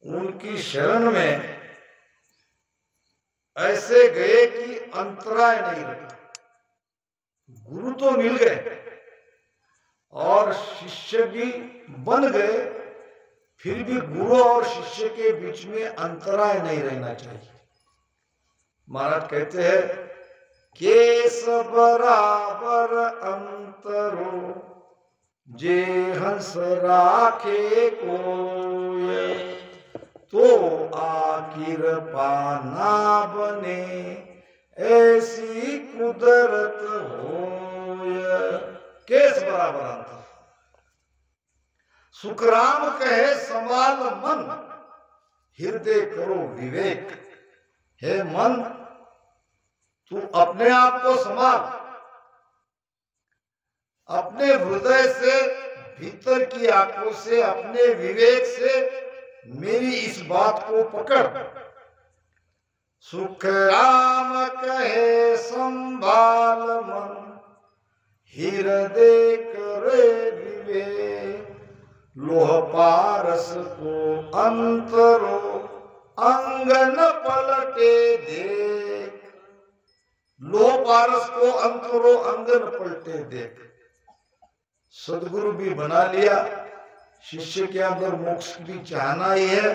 उनकी शरण में ऐसे गए कि अंतराय नहीं रहा। गुरु तो मिल गए और शिष्य भी बन गए, फिर भी गुरु और शिष्य के बीच में अंतराय नहीं रहना चाहिए। महाराज कहते हैं, केस बराबर अंतरो जे हंस राखे कोय, तो आखिर पाना बने ऐसी कुदरत होय। केस बराबर अंतर। सुखराम कहे संभाल मन, हृदय करो विवेक। हे मन, तू अपने आप को संभाल, अपने हृदय से, भीतर की आंखों से, अपने विवेक से मेरी इस बात को पकड़। सुखराम कहे संभाल मन, हृदय करे विवेक। लोह पारस को अंतरो अंगन पलटे देख। लोह पारस को अंतरो अंगन पलटे देख। सदगुरु भी बना लिया, शिष्य के अंदर मोक्ष भी चाहना ही है,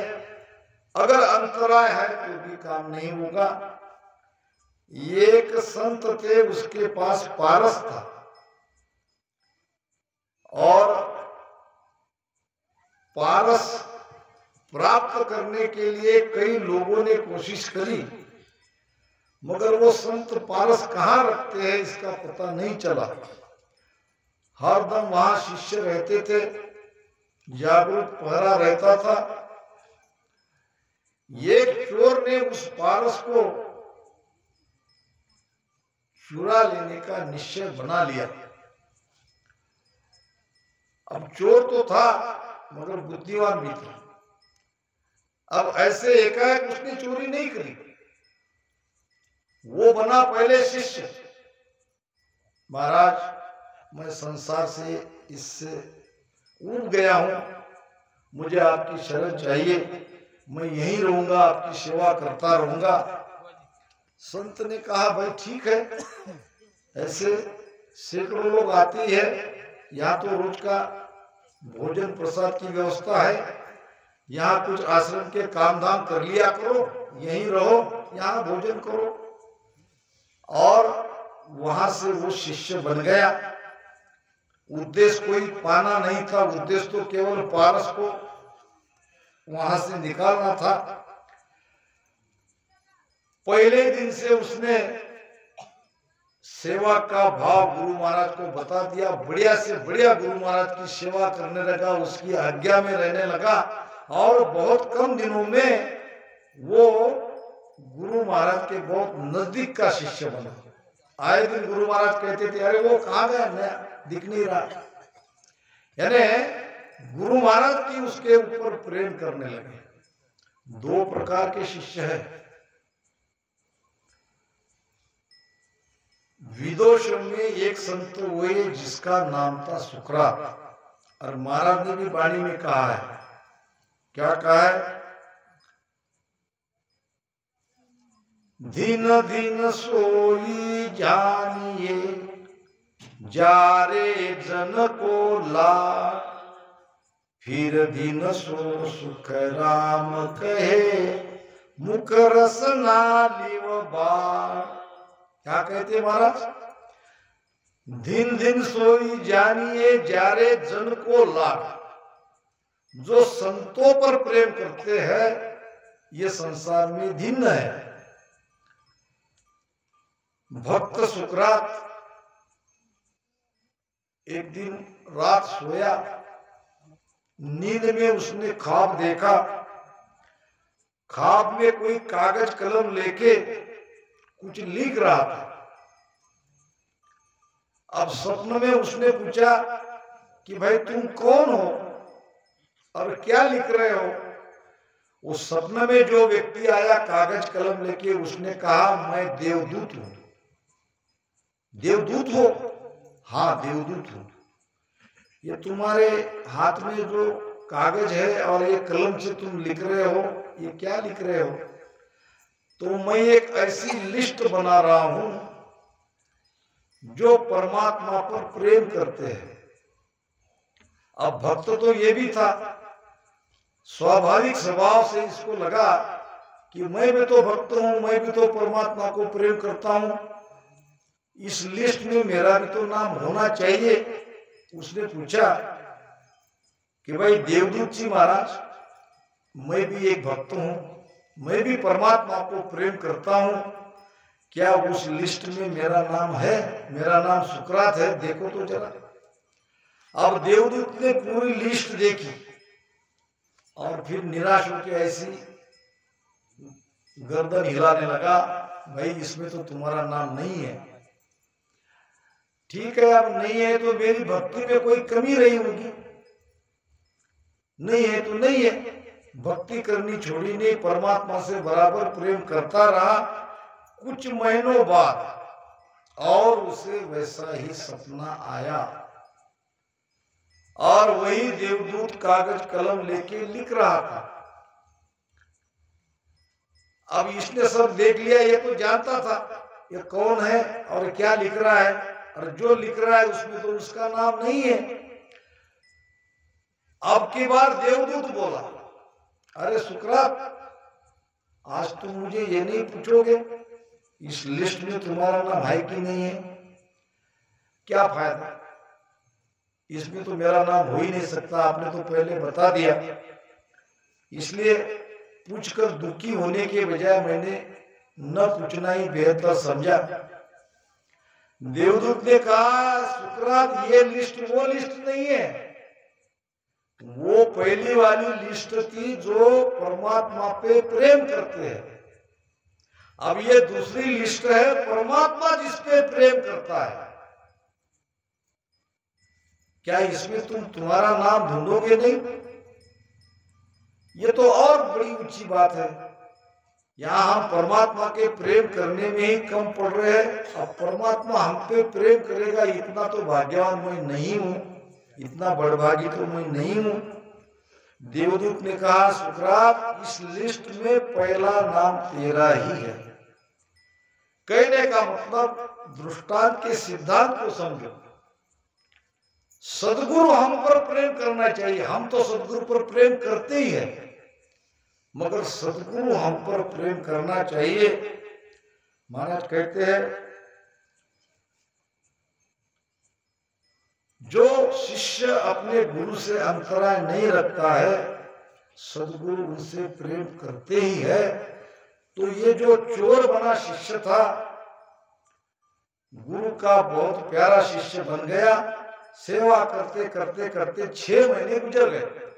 अगर अंतराय है तो भी काम नहीं होगा। एक संत थे, उसके पास पारस था और पारस प्राप्त करने के लिए कई लोगों ने कोशिश करी, मगर वो संत पारस कहाँ रखते हैं इसका पता नहीं चला। हरदम वहां शिष्य रहते थे, जागरूक पहरा रहता था। एक चोर ने उस पारस को चुरा लेने का निश्चय बना लिया। अब चोर तो था मगर बुद्धिमान भी था। अब ऐसे एकाएक उसने चोरी नहीं करी, वो बना पहले शिष्य। महाराज, मैं संसार से इससे ऊब गया हूं, मुझे आपकी शरण चाहिए, मैं यहीं रहूंगा, आपकी सेवा करता रहूंगा। संत ने कहा, भाई ठीक है, ऐसे सैकड़ों लोग आते हैं, यहाँ तो रोज का भोजन प्रसाद की व्यवस्था है, यहाँ कुछ आश्रम के काम धाम कर लिया करो, यहीं रहो, यहाँ भोजन करो। और वहां से वो शिष्य बन गया। उद्देश्य कोई पाना नहीं था, उद्देश्य तो केवल पारस को वहां से निकालना था। पहले दिन से उसने सेवा का भाव गुरु महाराज को बता दिया, बढ़िया से बढ़िया गुरु महाराज की सेवा करने लगा, उसकी आज्ञा में रहने लगा और बहुत कम दिनों में वो गुरु महाराज के बहुत नजदीक का शिष्य बना। आए दिन गुरु महाराज कहते थे, अरे वो कहाँ गया, नया दिख नहीं रहा। यानी गुरु महाराज की उसके ऊपर प्रेम करने लगे। दो प्रकार के शिष्य हैं। विदोषों में एक संत हुए जिसका नाम था सुकरात, और महाराज ने भी वाणी में कहा है, क्या कहा है, दिन दिन सोई जानिए जारे जन को ला, फिर दिन सो सुख राम कहे मुख रसना लिव बार। क्या कहते महाराज, दिन दिन सोई जानिए जारे जन को ला। जो संतों पर प्रेम करते हैं ये संसार में भिन्न है। भक्त सुकरात एक दिन रात सोया, नींद में उसने ख्वाब देखा। ख्वाब में कोई कागज कलम लेके कुछ लिख रहा था। अब स्वप्न में उसने पूछा कि भाई तुम कौन हो और क्या लिख रहे हो। उस स्वप्न में जो व्यक्ति आया कागज कलम लेके, उसने कहा, मैं देवदूत हूं। देवदूत हो? हाँ देवदूत हूं। ये तुम्हारे हाथ में जो कागज है और ये कलम से तुम लिख रहे हो, ये क्या लिख रहे हो? तो मैं एक ऐसी लिस्ट बना रहा हूं जो परमात्मा पर प्रेम करते हैं। अब भक्त तो ये भी था, स्वाभाविक स्वभाव से इसको लगा कि मैं भी तो भक्त हूं, मैं भी तो परमात्मा को प्रेम करता हूं, इस लिस्ट में मेरा भी तो नाम होना चाहिए। उसने पूछा कि भाई देवदूत जी महाराज, मैं भी एक भक्त हूं, मैं भी परमात्मा को प्रेम करता हूं, क्या उस लिस्ट में मेरा नाम है? मेरा नाम सुकरात है, देखो तो जरा। अब देवदूत ने पूरी लिस्ट देखी और फिर निराश होकर ऐसी गर्दन हिलाने लगा, भाई इसमें तो तुम्हारा नाम नहीं है। ठीक है, अब नहीं है तो मेरी भक्ति में कोई कमी रही होगी, नहीं है तो नहीं है, भक्ति करनी छोड़ी नहीं, परमात्मा से बराबर प्रेम करता रहा। कुछ महीनों बाद और उसे वैसा ही सपना आया और वही देवदूत कागज कलम लेके लिख रहा था। अब इसने सब देख लिया, ये तो जानता था ये कौन है और क्या लिख रहा है, और जो लिख रहा है उसमें तो उसका नाम नहीं है। अब की बार देवदूत बोला, अरे सुकरात, आज तुम मुझे ये नहीं पूछोगे इस लिस्ट में तुम्हारा नाम है कि नहीं है? क्या फायदा, इसमें तो मेरा नाम हो ही नहीं सकता, आपने तो पहले बता दिया। इसलिए पूछकर दुखी होने के बजाय मैंने न पूछना ही बेहतर समझा। देवदूत ने कहा, सुकरात, ये लिस्ट वो लिस्ट नहीं है, वो पहली वाली लिस्ट थी जो परमात्मा पे प्रेम करते हैं। अब ये दूसरी लिस्ट है, परमात्मा जिस पे प्रेम करता है। क्या इसमें तुम्हारा नाम ढूंढोगे नहीं? ये तो और बड़ी ऊंची बात है। यहाँ हम परमात्मा के प्रेम करने में ही कम पड़ रहे हैं, अब परमात्मा हम पे प्रेम करेगा, इतना तो भाग्यवान मैं नहीं हूं, इतना बड़भागी तो मैं नहीं हूं। देवदूत ने कहा, सुकरात, इस लिस्ट में पहला नाम तेरा ही है। कहने का मतलब दृष्टांत के सिद्धांत को समझो। सदगुरु हम पर प्रेम करना चाहिए, हम तो सदगुरु पर प्रेम करते ही हैं, मगर सदगुरु हम पर प्रेम करना चाहिए। महाराज कहते हैं, जो शिष्य अपने गुरु से अंतराय नहीं रखता है, सदगुरु उनसे प्रेम करते ही है। तो ये जो चोर बना शिष्य था, गुरु का बहुत प्यारा शिष्य बन गया। सेवा करते करते करते 6 महीने गुजर गए।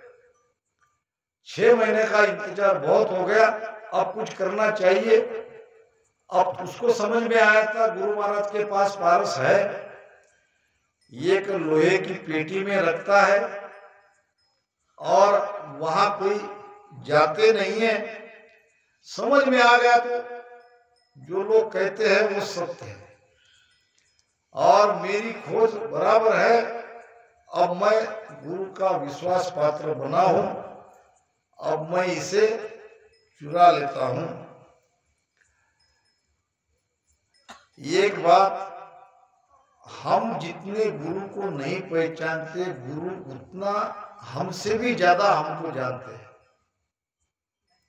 6 महीने का इंतजार बहुत हो गया, अब कुछ करना चाहिए। अब उसको समझ में आया था गुरु महाराज के पास पारस है, एक लोहे की पेटी में रखता है और वहां कोई जाते नहीं है। समझ में आ गया तो जो लोग कहते हैं वो सत्य है और मेरी खोज बराबर है। अब मैं गुरु का विश्वास पात्र बना हूं, अब मैं इसे चुरा लेता हूं। एक बात, हम जितने गुरु को नहीं पहचानते, गुरु उतना हमसे भी ज्यादा हमको जानते हैं।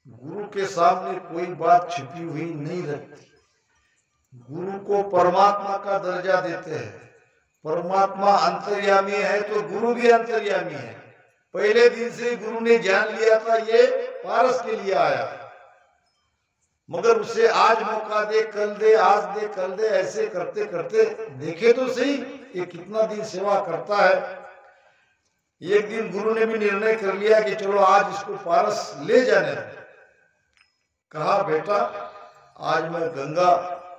गुरु के सामने कोई बात छिपी हुई नहीं रहती। गुरु को परमात्मा का दर्जा देते हैं। परमात्मा अंतर्यामी है तो गुरु भी अंतर्यामी है। पहले दिन से गुरु ने जान लिया था ये पारस के लिए आया, मगर उसे आज मौका दे, कल दे, आज दे, कल दे, ऐसे करते करते देखे तो सही ये कितना दिन सेवा करता है। एक दिन गुरु ने भी निर्णय कर लिया कि चलो आज इसको पारस ले जाने। कहा, बेटा आज मैं गंगा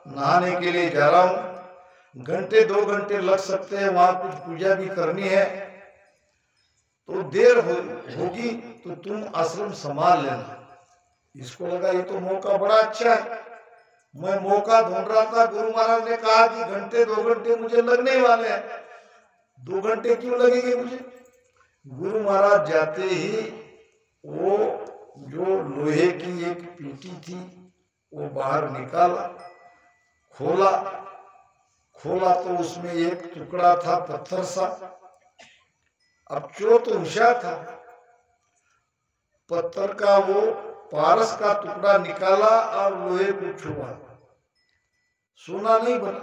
नहाने के लिए जा रहा हूं, घंटे 2 घंटे लग सकते हैं, वहां कुछ पूजा भी करनी है, तो देर होगी तो तुम आश्रम संभाल लेना। इसको लगा ये तो मौका बड़ा अच्छा है, मैं मौका ढूंढ रहा था। गुरु महाराज ने कहा कि घंटे 2 घंटे मुझे लगने वाले हैं। 2 घंटे क्यों लगेंगे मुझे? गुरु महाराज जाते ही वो जो लोहे की एक पेटी थी वो बाहर निकाला, खोला तो उसमें एक टुकड़ा था पत्थर सा। अब चोर तो होशियार था, पत्थर का वो पारस का टुकड़ा निकाला और लोहे को छुआ, सोना नहीं बना।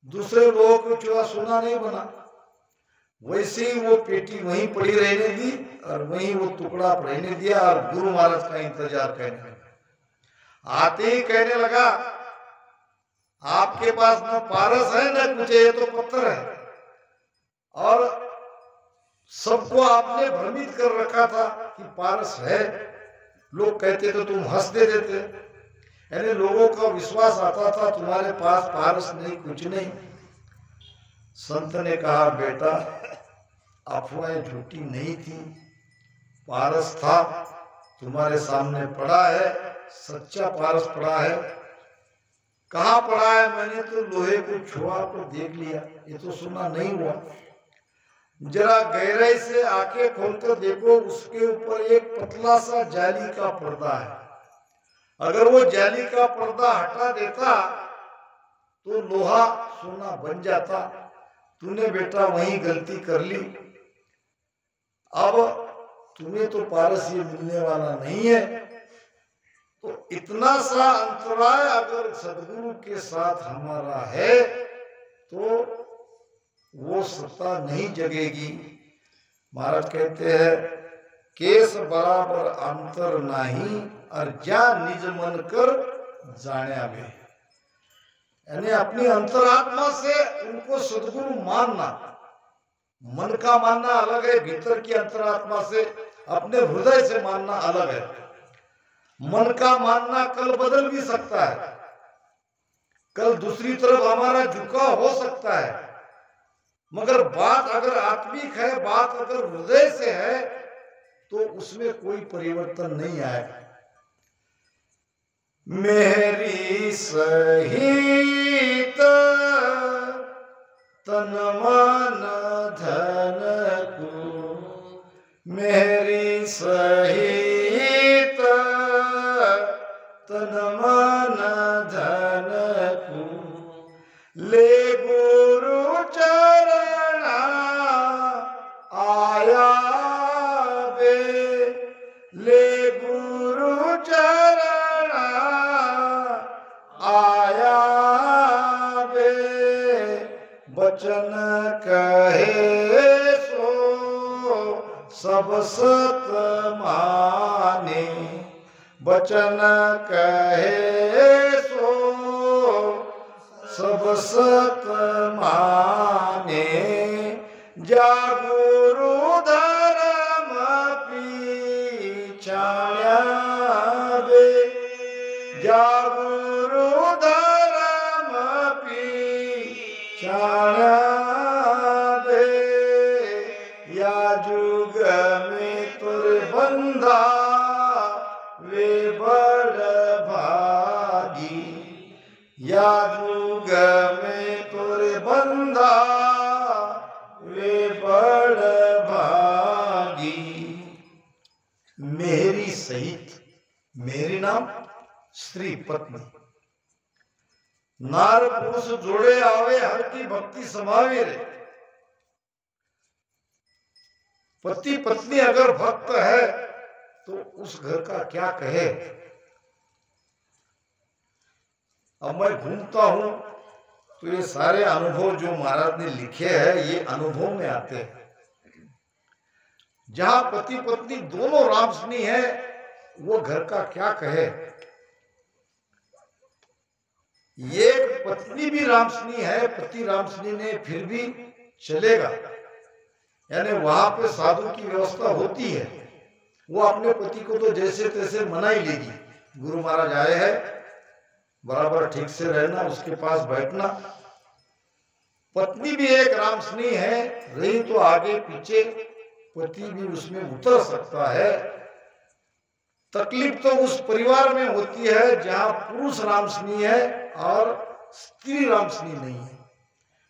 दूसरे लोगों को छुआ, सोना नहीं बना। वैसे ही वो पेटी वहीं पड़ी रहने दी और वहीं वो टुकड़ा रहने दिया और गुरु महाराज का इंतजार करने लगा। आते ही कहने लगा, आपके पास न पारस है न कुछ, ये तो पत्थर है। और सबको आपने भ्रमित कर रखा था कि पारस है। लोग कहते तो तुम हंस दे देते, यानी लोगों का विश्वास आता था तुम्हारे पास पारस नहीं, कुछ नहीं। संत ने कहा, बेटा अफवाहें झूठी नहीं थी, पारस था, तुम्हारे सामने पड़ा है, सच्चा पारस पड़ा है। कहाँ पड़ा है? मैंने तो लोहे को छुआ तो देख लिया, ये तो सुना नहीं हुआ। जरा गहराई से आंखें खोलकर देखो, उसके ऊपर एक पतला सा जाली का पर्दा है। अगर वो जाली का पर्दा हटा देता तो लोहा सोना बन जाता। तूने बेटा वही गलती कर ली। अब तुम्हें तो पारस ये मिलने वाला नहीं है। तो इतना सा अंतराय अगर सदगुरु के साथ हमारा है तो वो सत्ता नहीं जगेगी। महाराज कहते हैं, केस बराबर अंतर नहीं और जा निज मन कर जाने आवे। यानी अपनी अंतरात्मा से उनको सदगुरु मानना। मन का मानना अलग है, भीतर की अंतरात्मा से अपने हृदय से मानना अलग है। मन का मानना कल बदल भी सकता है, कल दूसरी तरफ हमारा झुकाव हो सकता है, मगर बात अगर आत्मिक है, बात अगर हृदय से है तो उसमें कोई परिवर्तन नहीं आएगा। मेरी सहित तन मन धन को, मेरी सहित तन मन धन को, ले गुरु चरणा आया बे, ले गुरु चरणा आया बे, बचन कहे सो सब सत माने, बचन कहे सो सब सत माने, जा गुरु धर्म पीछाया बे, जा गुरु धर्म पीछाया बे, या जुग में तुर बंधा वे बड़ भागी, या जुग में तुर बंधा वे बड़ भागी। मेरी सहित, मेरी नाम स्त्री पत्नी, नार पुरुष जोड़े आवे, हर की भक्ति समावे रे। पति पत्नी अगर भक्त है तो उस घर का क्या कहे। अब मैं घूमता हूं तो ये सारे अनुभव जो महाराज ने लिखे हैं ये अनुभव में आते हैं। जहां पति पत्नी दोनों रामसनी है वो घर का क्या कहे। ये पत्नी भी रामसनी है, पति रामसनी ने, फिर भी चलेगा। यानी वहां पे साधु की व्यवस्था होती है, वो अपने पति को तो जैसे तैसे मना ही लेगी। गुरु महाराज आए हैं, बराबर ठीक से रहना, उसके पास बैठना। पत्नी भी एक रामसनी है, रही तो आगे पीछे, पति भी उसमें उतर सकता है। तकलीफ तो उस परिवार में होती है जहां पुरुष रामसनी है और स्त्री रामसनी नहीं है,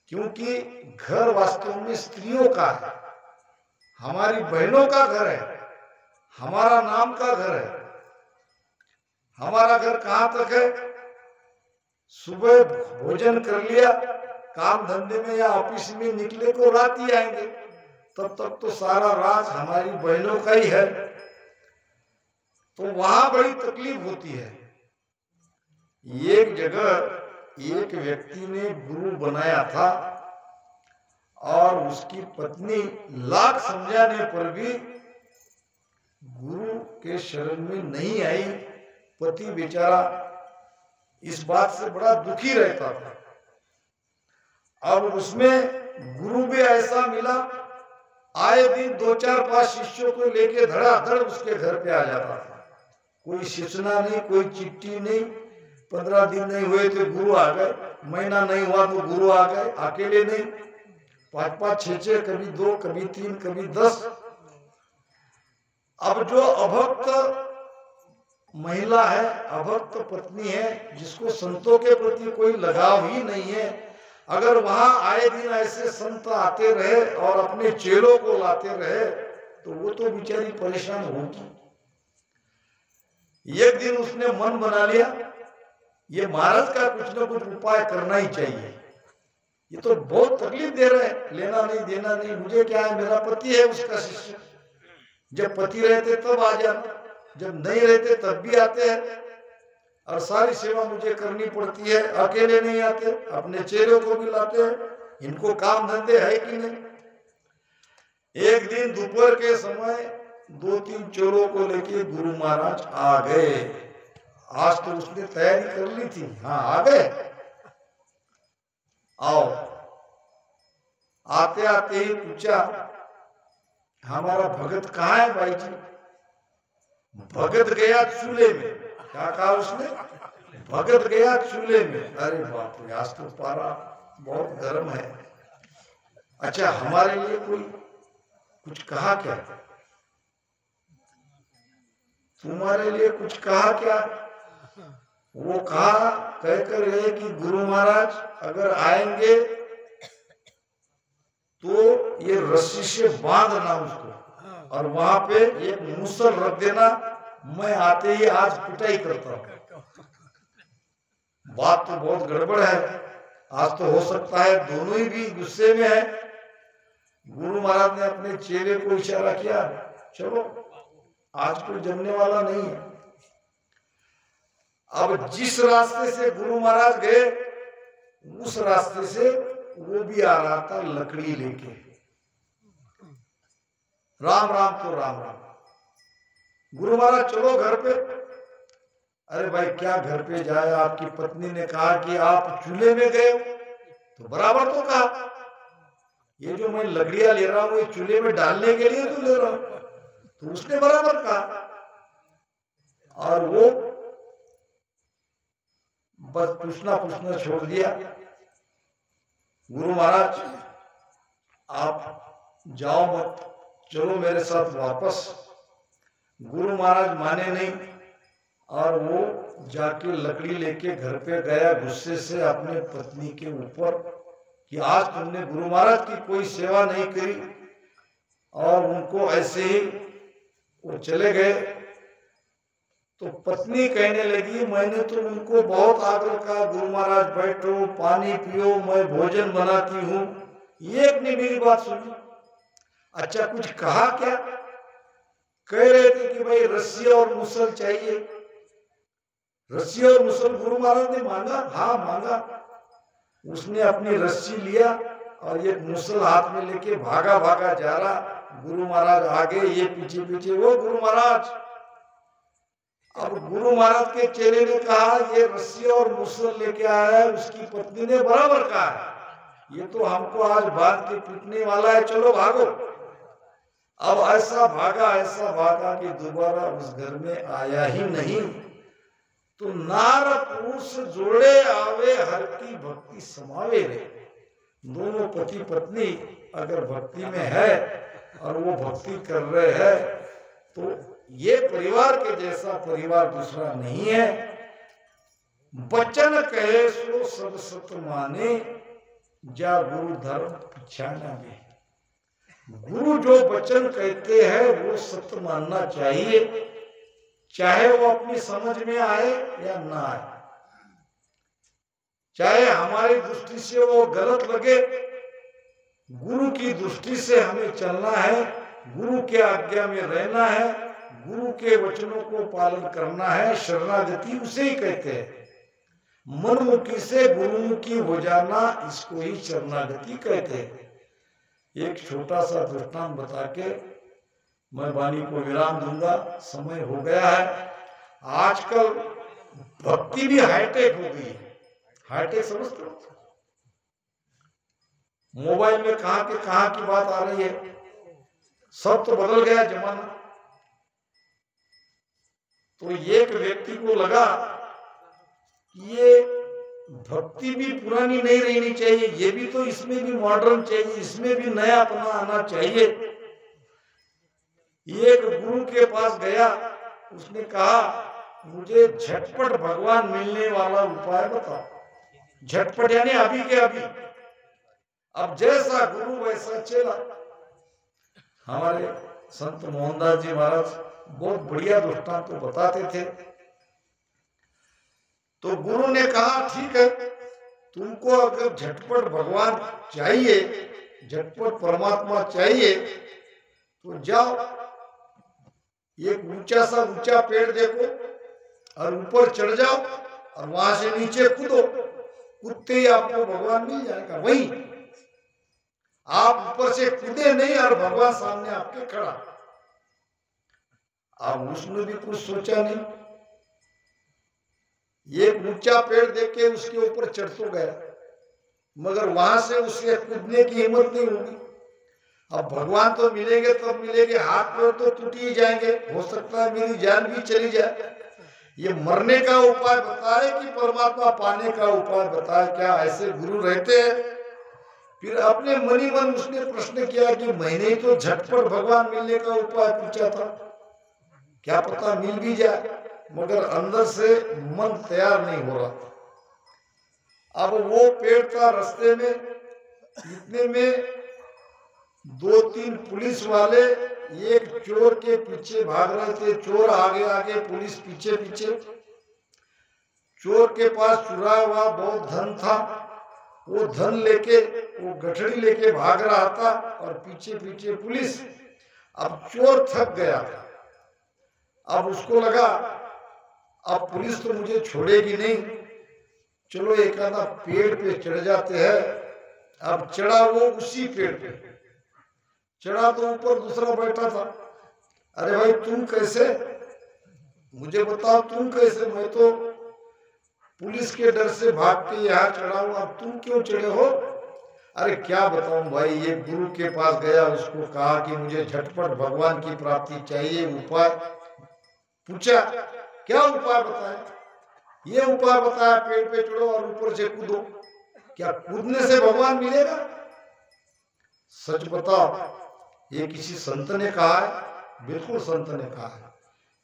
क्योंकि घर वास्तव में स्त्रियों का है। हमारी बहनों का घर है, हमारा नाम का घर है। हमारा घर कहां तक है? सुबह भोजन कर लिया, काम धंधे में या ऑफिस में निकले को रात ही आएंगे, तब तक तो सारा राज हमारी बहनों का ही है। तो वहां बड़ी तकलीफ होती है। एक जगह एक व्यक्ति ने गुरु बनाया था और उसकी पत्नी लाख समझाने पर भी गुरु के शरण में नहीं आई। पति बेचारा इस बात से बड़ा दुखी रहता था। अब उसमें गुरु भी ऐसा मिला, आए दिन 2-4-5 शिष्यों को लेके धड़ाधड़ उसके घर पे आ जाता था। कोई सूचना नहीं, कोई चिट्ठी नहीं। 15 दिन नहीं हुए तो गुरु आ गए, महीना नहीं हुआ तो गुरु आ गए। अकेले नहीं, 5-5, 6-6, कभी 2, कभी 3, कभी 10। अब जो अभक्त महिला है, अभक्त पत्नी है, जिसको संतों के प्रति कोई लगाव ही नहीं है, अगर वहां आए दिन ऐसे संत आते रहे और अपने चेलों को लाते रहे तो वो तो बेचारी परेशान होगी। एक दिन उसने मन बना लिया, ये महाराज का कुछ ना कुछ उपाय करना ही चाहिए। ये तो बहुत तकलीफ दे रहे हैं, लेना नहीं देना नहीं, मुझे क्या है, मेरा पति है उसका शिष्य। जब पति रहते तब आ जाना, जब नहीं रहते तब भी आते हैं, और सारी सेवा मुझे करनी पड़ती है। अकेले नहीं आते, अपने चेलों को भी लाते हैं। इनको काम धंधे है कि नहीं। एक दिन दोपहर के समय 2-3 चोरों को लेके गुरु महाराज आ गए। आज तो उसने तैयारी कर ली थी। हाँ, आ गए, आओ। आते आते ही पूछा, हमारा भगत कहाँ है भाई जी? भगत गया चूल्हे में। क्या कहा उसने? भगत गया चूल्हे में। अरे बाप रे, आज तो पारा बहुत गर्म है। अच्छा, हमारे लिए कोई कुछ कहा क्या? तुम्हारे लिए कुछ कहा क्या? वो कहा, कहकर गए कि गुरु महाराज अगर आएंगे तो ये रस्सी से बांधना उसको, और वहां पे एक मूसल रख देना, मैं आते ही आज पिटाई करता हूं। बात तो बहुत गड़बड़ है। आज तो हो सकता है दोनों ही भी गुस्से में है। गुरु महाराज ने अपने चेले को इशारा किया, चलो आज कोई जमने वाला नहीं है। अब जिस रास्ते से गुरु महाराज गए उस रास्ते से वो भी आ रहा था लकड़ी लेके। राम राम तो राम राम। गुरु महाराज चलो घर पे। अरे भाई क्या घर पे जाए, आपकी पत्नी ने कहा कि आप चूल्हे में गए हो, तो बराबर तो कहा। ये जो मैं लकड़ियां ले रहा हूं ये चूल्हे में डालने के लिए तो ले रहा हूं, तो उसने बराबर कहा। और वो बस पूछना छोड़ दिया। गुरु महाराज आप जाओ मत, चलो मेरे साथ वापस। गुरु महाराज माने नहीं और वो जाके लकड़ी लेके घर पे गया, गुस्से से अपने पत्नी के ऊपर कि आज तुमने गुरु महाराज की कोई सेवा नहीं करी। और उनको ऐसे ही वो चले गए। तो पत्नी कहने लगी, मैंने तो उनको बहुत आग्रह कहा, गुरु महाराज बैठो, पानी पियो, मैं भोजन बनाती हूँ, एक ने मेरी बात सुनी। अच्छा कुछ कहा क्या? कह रहे थे कि भाई रस्सी और मुसल चाहिए। रस्सी और मुसल गुरु महाराज ने मांगा? हाँ मांगा। उसने अपनी रस्सी लिया और एक मुसल हाथ में लेके भागा भागा जा रहा। गुरु महाराज आगे, ये पीछे पीछे। वो गुरु महाराज, अब गुरु महाराज के चेले ने कहा ये रस्सी और मुसल लेके आया है। उसकी पत्नी ने बराबर कहा है, ये तो हमको आज बांध के पीटने वाला है, चलो भागो। अब ऐसा भागा कि दोबारा उस घर में आया ही नहीं। तो नार पुरुष जोड़े आवे, हर की भक्ति समावे रे। दोनों पति पत्नी अगर भक्ति में है और वो भक्ति कर रहे हैं तो ये परिवार के जैसा परिवार दूसरा नहीं है। बचन कहे सो सब सत माने, जा गुरु धर्म पहचाना में। गुरु जो वचन कहते हैं वो सत्य मानना चाहिए, चाहे वो अपनी समझ में आए या ना आए, चाहे हमारी दृष्टि से वो गलत लगे। गुरु की दृष्टि से हमें चलना है, गुरु के आज्ञा में रहना है, गुरु के वचनों को पालन करना है। शरणागति उसे ही कहते हैं। मनमुखी से गुरुमुखी हो जाना, इसको ही शरणागति कहते हैं। एक छोटा सा दृष्टांत बता के मैं वाणी को विराम दूंगा, समय हो गया है। आजकल भक्ति भी हाईटेक हो गई है। हाईटेक समझते हो? मोबाइल में कहां की बात आ रही है, सब तो बदल गया जमाना। तो एक व्यक्ति को लगा कि ये भक्ति भी पुरानी नहीं रहनी चाहिए, ये भी तो इसमें भी मॉडर्न चाहिए, इसमें भी नयापना आना चाहिए। एक गुरु के पास गया, उसने कहा मुझे झटपट भगवान मिलने वाला उपाय बताओ। झटपट यानी अभी के अभी। अब जैसा गुरु वैसा चेला। हमारे संत मोहनदास जी महाराज बहुत बढ़िया दृष्टांत तो बताते थे। तो गुरु ने कहा ठीक है, तुमको अगर झटपट भगवान चाहिए, झटपट परमात्मा चाहिए, तो जाओ एक ऊंचा पेड़ देखो और ऊपर चढ़ जाओ और वहां से नीचे कूदो। कूदते ही आपको भगवान मिल जाएगा। वही आप ऊपर से कूदे नहीं और भगवान सामने आपके खड़ा। अब उसने भी कुछ सोचा नहीं, एक ऊंचा पेड़ देख के उसके ऊपर चढ़ तो गया, मगर वहां से उसे कूदने की हिम्मत नहीं होगी। अब भगवान तो मिलेंगे तब मिलेंगे, हाथ पैर तो टूट ही जाएंगे, हो सकता है मेरी जान भी चली जाए। ये मरने का उपाय बताए कि परमात्मा पाने का उपाय बताए? क्या ऐसे गुरु रहते हैं? फिर अपने मनी मन उसने प्रश्न किया कि मैंने ही तो झटपट भगवान मिलने का उपाय पूछा था, क्या पता मिल भी जाए, मगर अंदर से मन तैयार नहीं हो रहा। अब वो पेड़ था रास्ते में, इतने में 2-3 पुलिस वाले एक चोर के पीछे भाग रहे थे। चोर आगे आगे, पुलिस पीछे पीछे। चोर के पास चुरा हुआ बहुत धन था, वो धन लेके, वो गठड़ी लेके भाग रहा था और पीछे पीछे पुलिस। अब चोर थक गया था, अब उसको लगा अब पुलिस तो मुझे छोड़ेगी नहीं, चलो एक आधा पेड़ पे चढ़ जाते हैं। अब चढ़ा वो उसी पेड़ पे, चढ़ा तो ऊपर दूसरा बैठा था। अरे भाई तुम कैसे, मुझे बताओ तुम कैसे? मैं तो पुलिस के डर से भाग के यहाँ चढ़ा हूं, अब तुम क्यों चढ़े हो? अरे क्या बताऊं भाई, ये गुरु के पास गया, उसको कहा कि मुझे झटपट भगवान की प्राप्ति चाहिए, उपाय पूछा, क्या उपाय बताया? ये उपाय बताया, पेड़ पे चढ़ो और ऊपर से कूदो। क्या कूदने से भगवान मिलेगा? सच बताओ, ये किसी संत ने कहा है? बिल्कुल संत ने कहा है।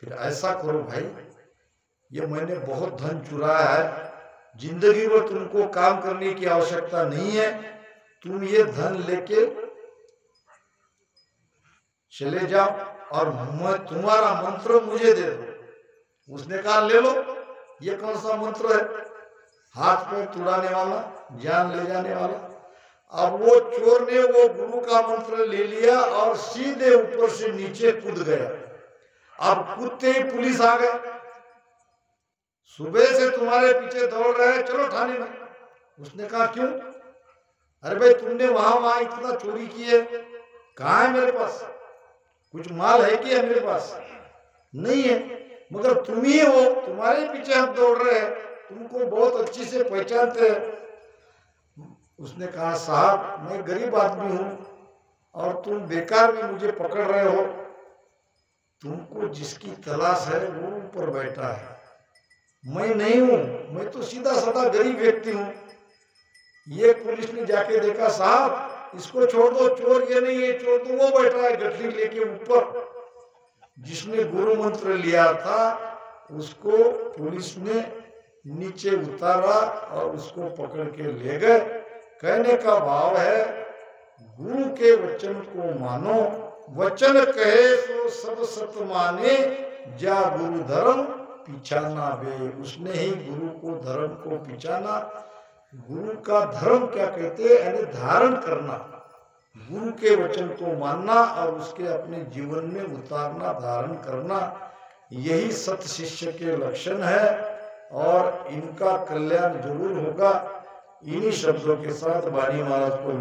फिर ऐसा करो भाई, ये मैंने बहुत धन चुराया है, जिंदगी में तुमको काम करने की आवश्यकता नहीं है, तुम ये धन लेके चले जाओ और मैं तुम्हारा मंत्र मुझे दे दो। उसने कहा ले लो। ये कौन सा मंत्र है? हाथ पे तुड़ाने वाला, जान ले जाने वाला। अब वो चोर ने वो गुरु का मंत्र ले लिया और सीधे ऊपर से नीचे कूद गया। अब कूदते ही पुलिस आ गए, सुबह से तुम्हारे पीछे दौड़ रहे हैं, चलो थाने में। उसने कहा क्यों? अरे भाई तुमने वहां इतना चोरी की है, कहाँ है मेरे पास? कुछ माल है क्या मेरे पास? नहीं है, मगर तुम ही हो, तुम्हारे पीछे हम दौड़ रहे हैं, तुमको बहुत अच्छी से पहचानते हैं। उसने कहा साहब मैं गरीब आदमी हूं और तुम बेकार में मुझे पकड़ रहे हो, तुमको जिसकी तलाश है वो ऊपर बैठा है, मैं नहीं हूं, मैं तो सीधा साधा गरीब व्यक्ति हूं। ये पुलिस ने जाके देखा, साहब इसको छोड़ दो, चोर ये नहीं है, चोर तो वो बैठा है गठरी लेके ऊपर, जिसने गुरु मंत्र लिया था उसको पुलिस ने नीचे उतारा और उसको पकड़ के ले गए। कहने का भाव है गुरु के वचन को मानो, वचन कहे सो सब सत माने, जा गुरु धर्म पिछाना वे। उसने ही गुरु को धर्म को पिछाना। गुरु का धर्म क्या कहते हैं, यानी धारण करना, गुरु के वचन को मानना और उसके अपने जीवन में उतारना, धारण करना, यही सत शिष्य के लक्षण है और इनका कल्याण जरूर होगा। इन्हीं शब्दों के साथ वाणी महाराज को